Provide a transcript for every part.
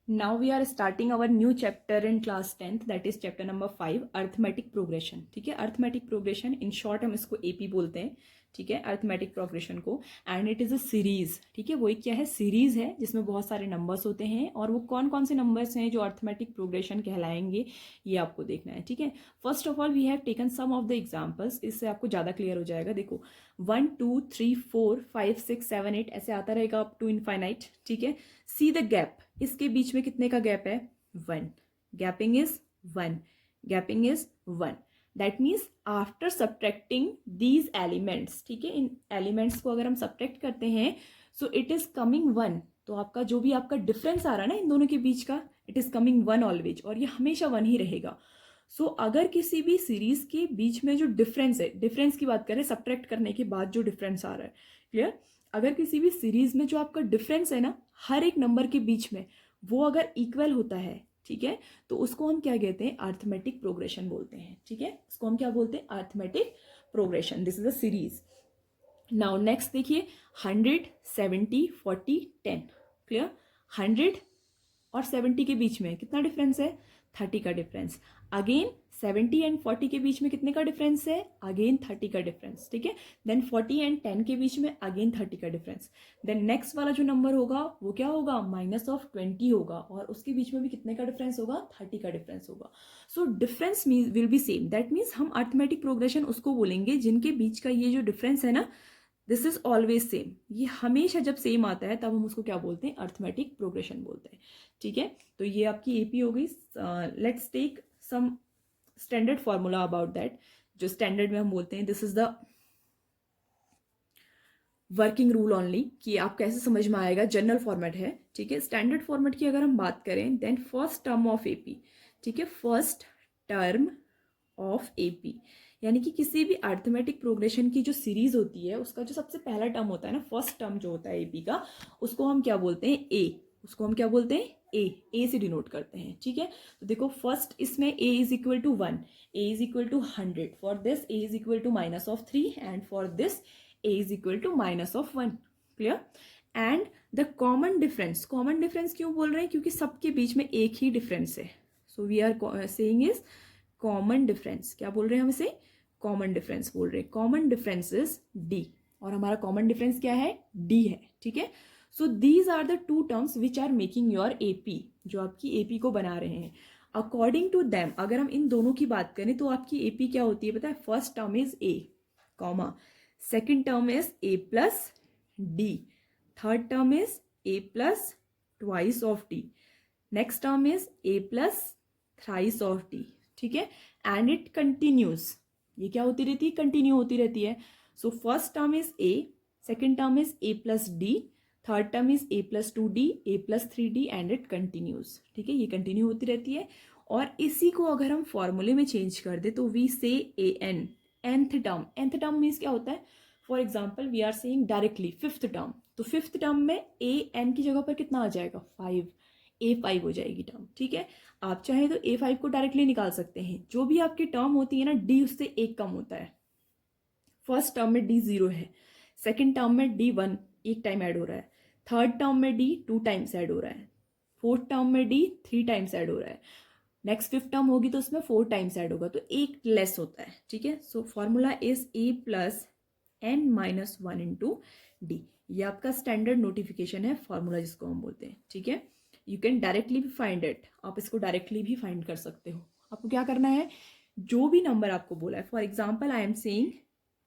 Now we are starting our new chapter in class 10th, that is chapter number 5, arithmetic progression. ठीक है, arithmetic progression in short हम इसको AP बोलते हैं. ठीक है, अर्थमेटिक प्रोग्रेशन को. And it is a series. ठीक है, वो एक क्या है, सीरीज है जिसमें बहुत सारे नंबर्स होते हैं. और वो कौन कौन से नंबर्स हैं जो अर्थमेटिक प्रोग्रेशन कहलाएंगे, ये आपको देखना है. ठीक है, first of all we have taken some of the examples. इससे आपको ज़्यादा क्लियर हो जाएगा. देखो 1 2 3 4 5 6 7 8 ऐसे आता रहेगा अप टू इनफाइनाइट. ठीक है, सी द गैप. इसके बीच में कितने का गैप है, 1. Gapping is 1. Gapping is 1. That means after subtracting these elements. ठीक है, इन एलिमेंट्स को अगर हम सब्ट्रैक्ट करते हैं सो इट इज कमिंग 1. तो आपका जो भी आपका डिफरेंस आ रहा है ना इन दोनों के बीच का, इट इज कमिंग 1 ऑलवेज. और ये हमेशा 1 ही रहेगा. सो अगर किसी भी सीरीज के बीच में जो डिफरेंस है, डिफरेंस की बात करें सब्ट्रैक्ट करने के बाद जो डिफरेंस आ रहा है, क्लियर. अगर किसी भी सीरीज में जो आपका डिफरेंस है ना हर एक नंबर के बीच में, वो अगर इक्वल होता है, ठीक है, तो उसको हम क्या कहते हैं, अर्थमेटिक प्रोग्रेशन बोलते हैं. ठीक है, उसको हम क्या बोलते हैं, arithmetic progression. This is a series. Now next देखिए 100 70 40 10. क्लियर. 100 और 70 के बीच में कितना डिफरेंस है, 30 का डिफरेंस. अगेन 70 एंड 40 के बीच में कितने का डिफरेंस है, अगेन 30 का डिफरेंस. ठीक है, देन 40 एंड 10 के बीच में अगेन 30 का डिफरेंस. देन नेक्स्ट वाला जो नंबर होगा वो क्या होगा, -20 होगा. और उसके बीच में भी कितने का डिफरेंस होगा, 30 का डिफरेंस होगा. So difference will be same. That means हम अर्थमेटिक प्रोग्रेशन उसको बोलेंगे जिनके बीच का ये जो डिफरेंस है ना, दिस इज ऑलवेज सेम. ये हमेशा जब सेम आता है तब हम उसको क्या बोलते हैं, अर्थमेटिक प्रोग्रेशन बोलते हैं. ठीक है, तो ये आपकी एपी हो गई. Let's take some standard formula about that. जो स्टैंडर्ड में हम बोलते हैं, this is the working rule only, कि आप कैसे समझ में आएगा. जनरल फॉर्मेट है. ठीक है, स्टैंडर्ड फॉर्मेट की अगर हम बात करें, then first term of AP. ठीक है, फर्स्ट टर्म ऑफ एपी यानी कि किसी भी अर्थमेटिक प्रोग्रेशन की जो सीरीज होती है उसका जो सबसे पहला टर्म होता है ना, फर्स्ट टर्म जो होता है एपी का, उसको हम क्या बोलते हैं, ए. उसको हम क्या बोलते हैं, ए से डिनोट करते हैं. ठीक है, तो देखो फर्स्ट इसमें a is equal to 1, a is equal to 100. For this a is equal to -3 and for this a is equal to -1. Clear. And the common difference, common difference क्यों बोल रहे हैं, क्योंकि सबके बीच में एक ही डिफरेंस है. So we are saying is common difference. क्या बोल रहे हैं हम इसे, कॉमन डिफरेंस बोल रहे हैं. Common difference is D. और हमारा कॉमन डिफरेंस क्या है, डी है. ठीक है, so these are the two terms which are making your AP, जो आपकी एपी को बना रहे हैं. अकॉर्डिंग टू दैम अगर हम इन दोनों की बात करें तो आपकी एपी क्या होती है पता है, first term is a comma, second term is A plus D, third term is A plus twice of D, next term is A plus thrice of D. ठीक है, एंड इट कंटिन्यूज. ये क्या होती रहती है, कंटिन्यू होती रहती है. So first term is a, second term is A plus D, third term is A plus 2d, A plus 3d and it continues. ठीक है, ये कंटिन्यू होती रहती है. और इसी को अगर हम फॉर्मूले में चेंज कर दे तो we say a n, nth term. nth term means क्या होता है, for example we are saying directly fifth term. तो फिफ्थ टर्म में ए एन की जगह पर कितना आ जाएगा, 5, A5 हो जाएगी टर्म. ठीक है, आप चाहें तो A5 को डायरेक्टली निकाल सकते हैं. जो भी आपकी टर्म होती है ना, डी उससे एक कम होता है. फर्स्ट टर्म में डी 0 है, सेकेंड टर्म में डी 1 एक टाइम ऐड हो रहा है, थर्ड टर्म में डी 2 टाइम्स ऐड हो रहा है, फोर्थ टर्म में डी 3 टाइम्स ऐड हो रहा है, नेक्स्ट फिफ्थ टर्म होगी तो उसमें 4 टाइम्स ऐड होगा, तो एक लेस होता है. ठीक है, so formula is A plus N minus 1 into D. ये आपका स्टैंडर्ड नोटिफिकेशन है, फॉर्मूला जिसको हम बोलते हैं. ठीक है, यू कैन डायरेक्टली भी फाइंड इट. आप इसको डायरेक्टली भी फाइंड कर सकते हो. आपको क्या करना है, जो भी नंबर आपको बोला है, for example I am saying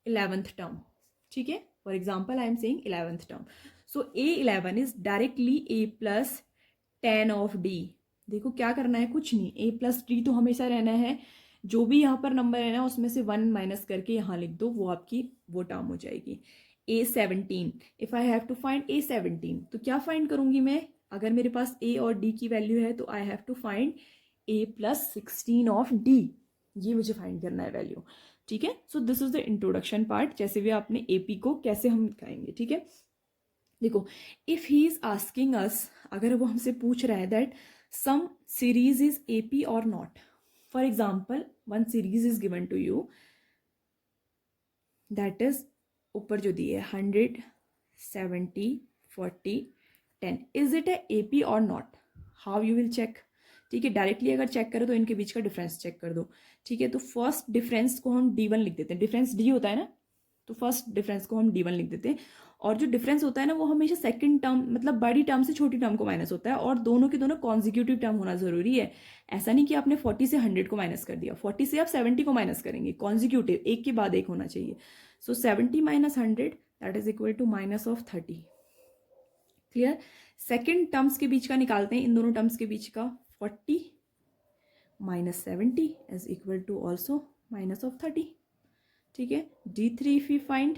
11th term. ठीक है, for example I am saying 11th term. So A11 is directly A plus 10 of D. देखो क्या करना है, कुछ नहीं, ए प्लस डी तो हमेशा रहना है. जो भी यहाँ पर नंबर है ना उसमें से 1 माइनस करके यहाँ लिख दो, वो आपकी वो टर्म हो जाएगी. A17, if I have to find A17 तो क्या फाइंड करूंगी मैं, अगर मेरे पास ए और डी की वैल्यू है तो I have to find A plus 16 of D. ये मुझे फाइंड करना है वैल्यू. ठीक है, so this is the introduction part, जैसे भी आपने एपी को कैसे हम दिखाएंगे. ठीक है, देखो if he is asking us, अगर वो हमसे पूछ रहा है that some series is AP और not. For example one series is given to you, that is ऊपर जो दिए 100 70 40 10, इज इट ए एपी और not. How you will check, ठीक है, डायरेक्टली अगर चेक करो तो इनके बीच का डिफरेंस चेक कर दो, ठीक है। तो फर्स्ट डिफरेंस को हम D1 लिख देते हैं, डिफरेंस D होता है ना, तो फर्स्ट डिफरेंस को हम D1 लिख देते हैं। और जो डिफरेंस होता है ना वो हमेशा सेकंड टर्म मतलब बड़ी टर्म से छोटी टर्म को माइनस होता है, और दोनों के दोनों कॉन्जिक्यूटिव टर्म होना जरूरी है। ऐसा नहीं कि आपने 40 से 100 को माइनस कर दिया, 40 से आप 70 को माइनस करेंगे, कॉन्जिक्यूटिव एक के बाद एक होना चाहिए। So 70 minus 100 that is equal to minus of 30। Clear. Second terms के बीच का निकालते हैं, इन दोनों टर्म्स के बीच का 40 minus 70 is equal to also minus of 30, ठीक है। D3 if we find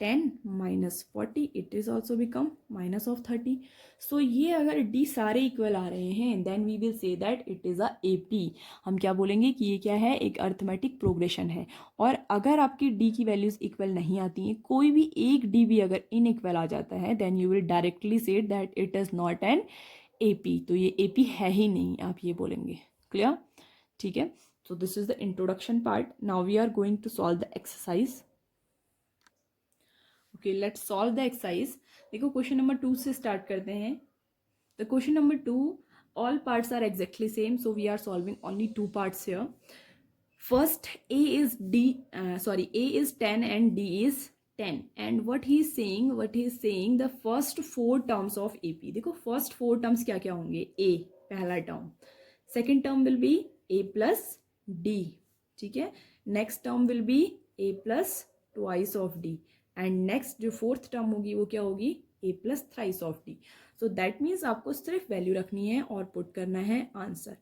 10 minus 40 it is also become minus of 30. So ये अगर D सारे इक्वल आ रहे हैं then we will say that it is a AP. हम क्या बोलेंगे कि ये क्या है, एक अर्थमेटिक प्रोग्रेशन है। और अगर आपकी D की वैल्यूज इक्वल नहीं आती हैं, कोई भी एक D भी अगर इनइक्वल आ जाता है then you will directly say that it is not an AP. तो ये AP है ही नहीं, आप ये बोलेंगे। क्लियर, ठीक है। So this is the introduction part. Now we are going to solve the exercise. Okay, let's solve the exercise. देखो क्वेश्चन नंबर 2 से स्टार्ट करते हैं। The question number 2, all parts are exactly same, so we are solving only 2 parts here. First, A is 10 and D is 10. And what he is saying the first 4 terms of AP. देखो first 4 terms क्या क्या होंगे, A पहला term, second term will be A plus D, ठीक है। Next term will be A plus twice of D, and next जो fourth term होगी वो क्या होगी, A plus thrice of D. So that means आपको सिर्फ वैल्यू रखनी है और पुट करना है answer.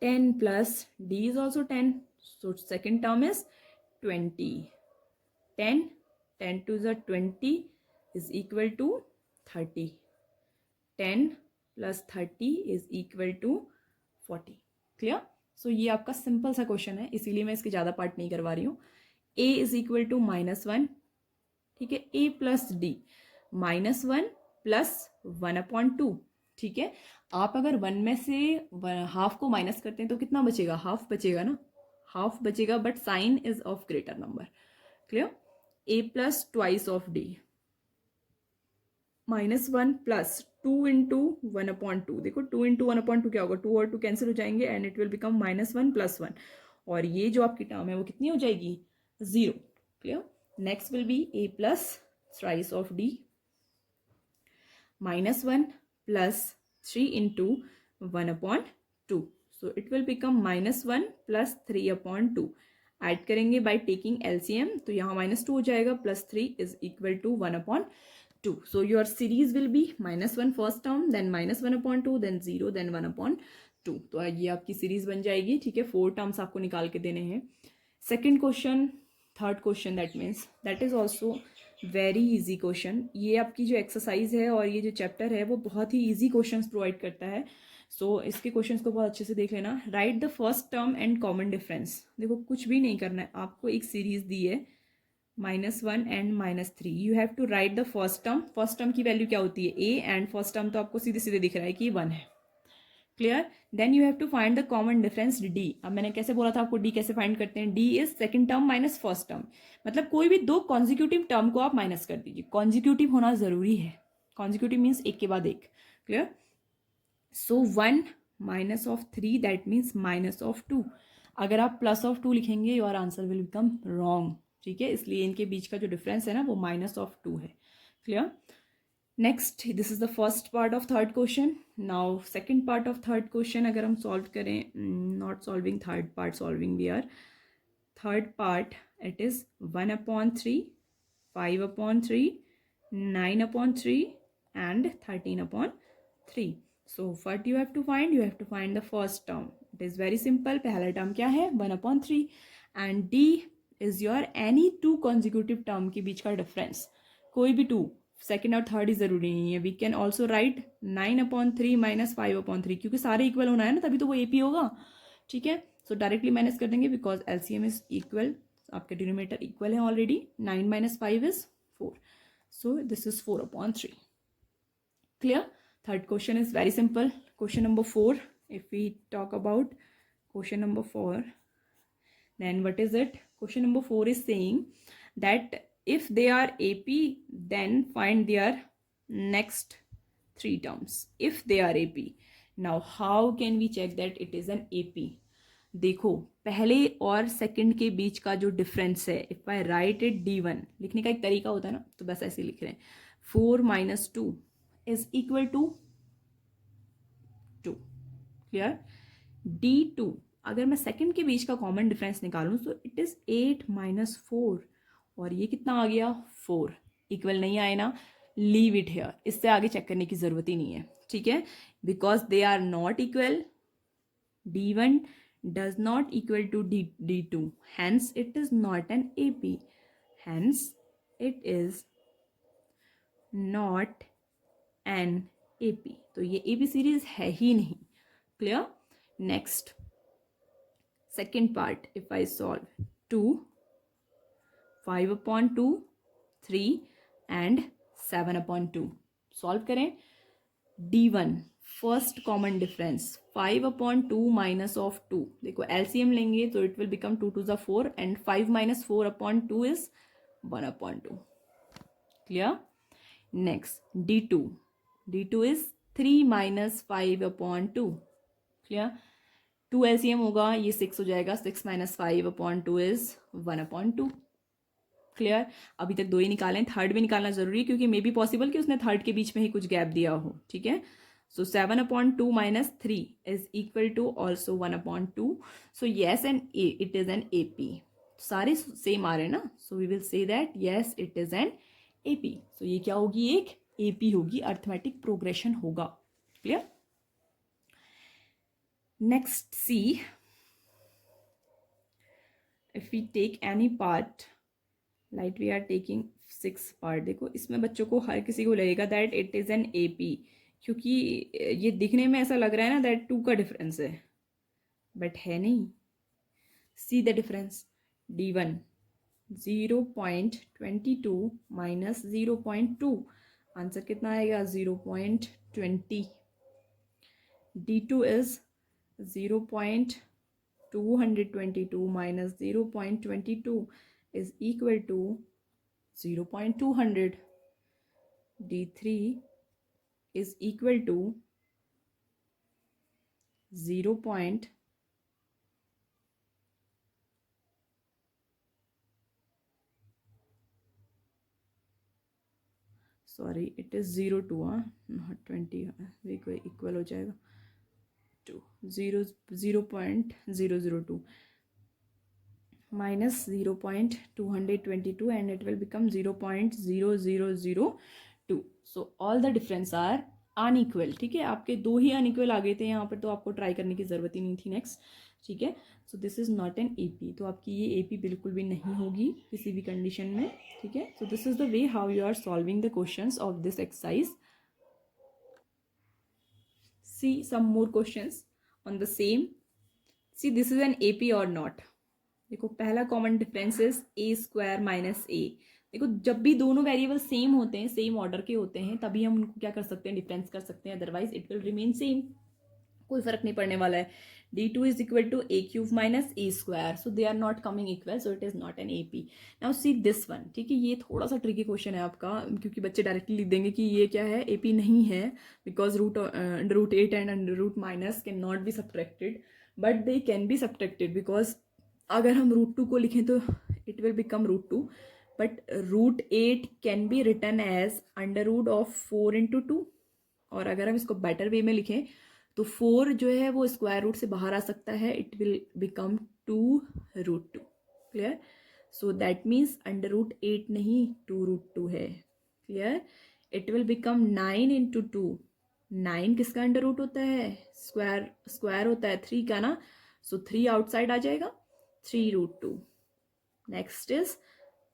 10 plus D is also 10, so second term is 20. 10 to the 20 is equal to 30. 10 plus 30 is equal to 40. Clear. सो ये आपका सिंपल सा क्वेश्चन है, इसीलिए मैं इसके ज़्यादा पार्ट नहीं करवा रही हूँ। A इज इक्वल टू -1, ठीक है। A प्लस D, -1 प्लस 1/2, ठीक है। आप अगर 1 में से हाफ को माइनस करते हैं तो कितना बचेगा, हाफ बचेगा ना, हाफ बचेगा, but sign is of greater number. Clear. A plus twice of D, -1 plus 2 into 1/2, देखो 2 इंटू 1/2 क्या होगा, 2 और 2 कैंसिल हो जाएंगे and it will become -1 plus 1, और ये जो आपकी टर्म है वो कितनी हो जाएगी, 0। Clear. Next will be A plus thrice of D, -1 plus 3 into 1/2, so it will become -1 plus 3/2। Add करेंगे बाय टेकिंग LCM, तो यहाँ -2 हो जाएगा, plus 3 is equal to 1/2. So your series will be -1 first term, then -1/2, then 0, then 1/2. तो ये आपकी series बन जाएगी, ठीक है। 4 टर्म्स आपको निकाल के देने हैं। Second question, third question, that means that is also very easy question. ये आपकी जो एक्सरसाइज है और ये जो चैप्टर है वो बहुत ही इजी क्वेश्चंस प्रोवाइड करता है। सो इसके क्वेश्चंस को बहुत अच्छे से देख लेना। Right the first term and common difference. देखो कुछ भी नहीं करना है, आपको एक सीरीज दी है -1 and -3, you have to write the first term. First term की वैल्यू क्या होती है, A, एंड फर्स्ट टर्म तो आपको सीधे सीधे दिख रहा है कि 1 है। Clear. Then you have to find the common difference D. अब मैंने कैसे बोला था आपको D कैसे फाइंड करते हैं, D is second term minus first term, मतलब कोई भी 2 कॉन्जिक्यूटिव टर्म को आप माइनस कर दीजिए, कॉन्जिक्यूटिव होना जरूरी है, कॉन्जिक्यूटिव मीन्स एक के बाद एक। Clear. So 1 minus of 3 that means minus of 2। अगर आप प्लस ऑफ 2 लिखेंगे your answer will become wrong, ठीक है। इसलिए इनके बीच का जो डिफरेंस है ना वो -2 है। Clear. Next, this is the first part of third question. Now second part of third question अगर हम सॉल्व करें, not solving third part, solving we are third part, it is 1/3, 5/3, 9/3 and 13/3. So what you have to find, you have to find the first term. It is very simple, पहला term क्या है 1/3, and D is your any 2 consecutive term के बीच का difference, कोई भी 2, second और third ही जरूरी नहीं है। We can also write 9/3 minus 5/3, क्योंकि सारे इक्वल होना है ना, तभी तो वो AP होगा, ठीक है। सो डायरेक्टली माइनस कर देंगे बिकॉज LCM इज इक्वल, आपके डिनोमिनेटर इक्वल है already. 9 minus 5 is 4, so this is 4/3। Clear. Third question is very simple. Question number 4, if we talk about question number 4, then what is it? Question number 4 is saying that if they are AP, then find their next 3 terms if they are AP. Now how can we check that it is an AP? देखो पहले और second के बीच का जो difference है, if I right it D1, लिखने का एक तरीका होता है ना, तो बस ऐसे लिख रहे हैं 4 - 2 is equal to 2. Clear? D2 अगर मैं सेकंड के बीच का कॉमन डिफरेंस निकालूं तो इट इज 8 - 4, और ये कितना आ गया 4. इक्वल नहीं आए ना, लीव इट हेयर, इससे आगे चेक करने की जरूरत ही नहीं है. ठीक है, because they are not equal. D1 does not equal to D2, hence it is not an AP, hence it is not an AP. तो ये AP सीरीज है ही नहीं. Clear? Next second part, if I solve 2, 5/2, 3 and 7/2. Solve करें. D1 first common difference 5/2 minus of 2. देखो LCM लेंगे तो it will become 2 2 4 and 5 - 4/2 is 1/2. Clear? Next D2 is 3 - 5/2. Clear? 2 LCM होगा, ये 6 हो जाएगा. 6 - 5/2 इज 1/2. क्लियर? अभी तक 2 ही निकालें, थर्ड भी निकालना जरूरी है क्योंकि मे बी पॉसिबल कि उसने थर्ड के बीच में ही कुछ गैप दिया हो. ठीक है, so 7/2 - 3 is equal to also 1/2. So yes and it is an AP. सारे सेम आ रहे हैं ना, so we will say that yes it is an AP. सो ये क्या होगी, एक AP होगी, अर्थमेटिक प्रोग्रेशन होगा. Clear? Next see, if we take any part, light we are taking 6 part. देखो इसमें बच्चों को हर किसी को लगेगा that it is an AP, क्योंकि ये दिखने में ऐसा लग रहा है ना दैट 2 का डिफरेंस है, बट है नहीं. See the difference. D1 0.22 minus 0.2, answer कितना आएगा 0.20. D2 is 0.222 minus 0.22 is equal to 0.200. D3 is equal to 0. Sorry, it is 0.2, not 20. देखो इक्वल हो जाएगा 2 0.002 minus 0.222 and it will become 0.0002. so all the difference are unequal. ठीक है, आपके 2 ही unequal आ गए थे यहाँ पर, तो आपको ट्राई करने की ज़रूरत ही नहीं थी. नेक्स्ट, ठीक है, so this is not an AP. तो आपकी ये AP बिल्कुल भी नहीं होगी किसी भी कंडीशन में. ठीक है, so this is the way how you are solving the questions of this exercise. See some more questions on the same. See this is an AP और नॉट. देखो पहला common difference is A² - A. देखो जब भी दोनों variable same होते हैं, same order के होते हैं, तभी हम उनको क्या कर सकते हैं, डिफरेंस कर सकते हैं, otherwise it will remain same, कोई फर्क नहीं पड़ने वाला है. D2 is equal to A³ - A², so they are not coming equal, so it is not an AP. Now see this one. ठीक है, ये थोड़ा सा ट्रिकी क्वेश्चन है आपका, क्योंकि बच्चे डायरेक्टली लिख देंगे कि ये क्या है, AP नहीं है, because √8 and √- can not be subtracted, but they can be subtracted, because अगर हम √2 को लिखें तो it will become √2, but √8 can be written as √4 × 2. और अगर हम इसको बेटर वे में लिखें तो 4 जो है वो स्क्वायर रूट से बाहर आ सकता है, it will become 2√2. Clear? So that means √8 नहीं 2√2 है. क्लियर? It will become 9 × 2. 9 किसका अंडर रूट होता है, स्क्वायर होता है 3 का ना, सो 3 आउटसाइड आ जाएगा, 3√2. Next is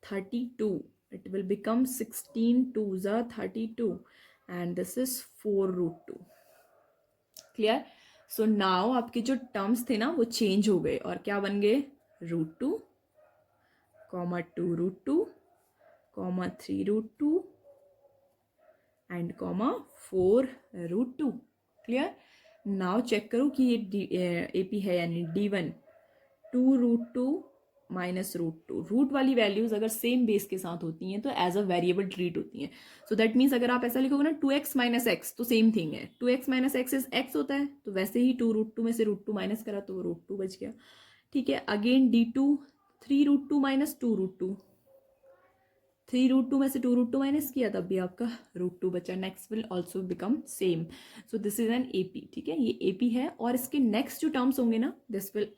32. It will become 16 2s are 32 and this is 4√2. Clear? So now आपके जो टर्म्स थे ना वो चेंज हो गए और क्या बन गए, √2, 2√2, 3√2 एंड 4√2. क्लियर? नाउ चेक करो कि ये AP है, यानी D1 2√2 minus root two. Root वाली वैल्यूज अगर सेम बेस के साथ होती हैं तो एज अ वेरिएबल ट्रीट होती हैं। सो दैट मीन्स अगर आप ऐसा लिखोगे ना 2x माइनस एक्स, तो सेम थिंग है, 2x minus x is x होता है, तो वैसे ही 2 रूट टू में से रूट टू माइनस करा तो वो रूट टू बच गया। ठीक है, again D2 3 root two minus 2 root two, 3 root two में से 2 रूट टू माइनस किया तब भी आपका रूट टू बचा। Next will also become same. So this is an AP। ठीक है, ये AP है, और इसके नेक्स्ट जो टर्म्स होंगे ना, this will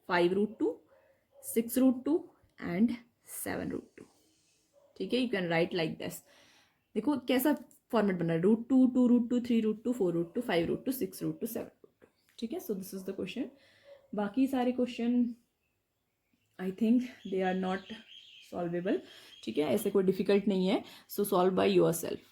5 root two, 6 root two and 7 root two. ठीक है, you can write like this. देखो कैसा फॉर्मेट बन रहा है, root two, 2 root two, 3 root two, 4 root two, 5 root two, 6 root two, 7 root two. ठीक है, so this is the question. बाकी सारे question I think they are not solvable. ठीक है, ऐसे कोई डिफिकल्ट नहीं है, सो सॉल्व बाय योर सेल्फ।